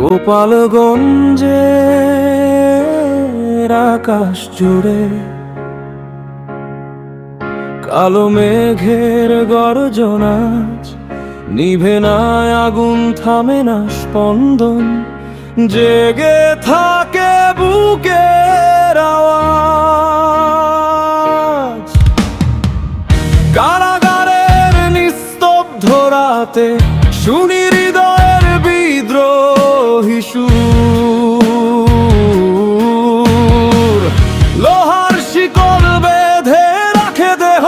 গোপালগঞ্জের আকাশ জুড়ে কালো মেঘের গর্জনাজ, নিভে না আগুন, থামে না স্পন্দন, জেগে থাকে বুকের আওয়াজ। কারাগারের নিস্তব্ধ রাতে শুনি হৃদয়ের বিদ্রোহী সুর। লোহার শিকল বেঁধে রাখে দেহ,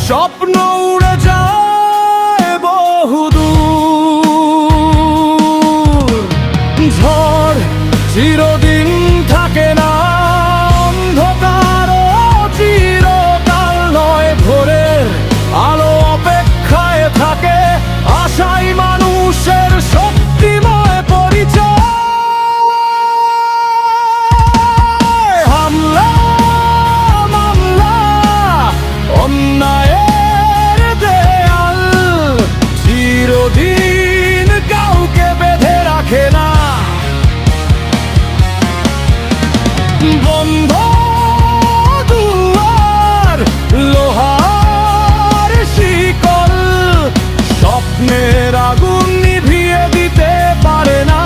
স্বপ্ন উড়ে যায় বহুদূর। ঝড় চিরদিন থাকে না, অন্ধকার চিরকাল নয়, ভোরের আলো অপেক্ষায় থাকে, আশাই মানুষের শক্তিময় পরিচয়। হামলা মামলা অন্যায়ের দেয়াল চিরদিন কাউকে বেঁধে রাখে না। বন্ধ দুয়ার, লোহার শিকল, স্বপ্নের আগুন নিভিয়ে দিতে পারে না।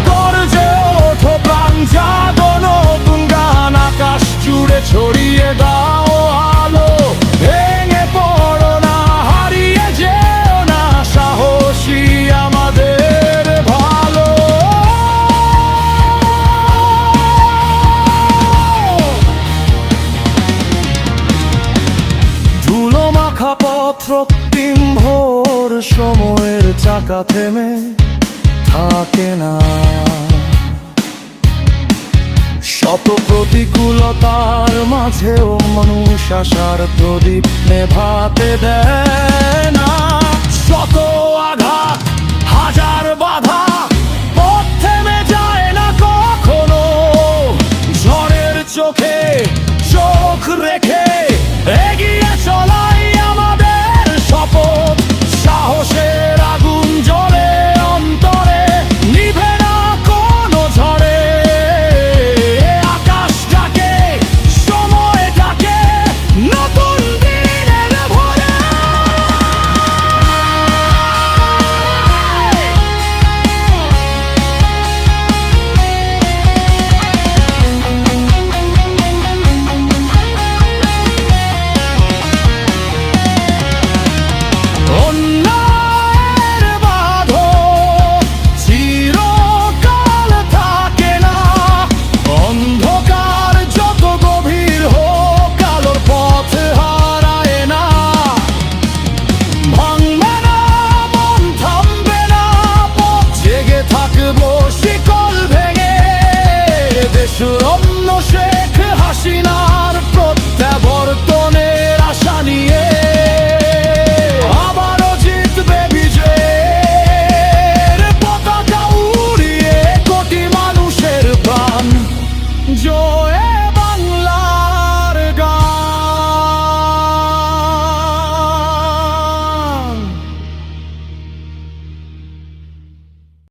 গর্জে ওঠো প্রাণ জাগো, নতুন গান আকাশ জুড়ে ছড়িয়ে দাও আলো। ভেঙে পড়ো না, হারিয়ে যেও না, সাহসী আমাদের ভালো। ধুলো মাখা পথ রক্তিম ভোর, সময়ের চাকা থেমে থাকে না। শত প্রতিকূলতার মাঝেও মানুষ আশার প্রদীপ নেভাতে দেয় না।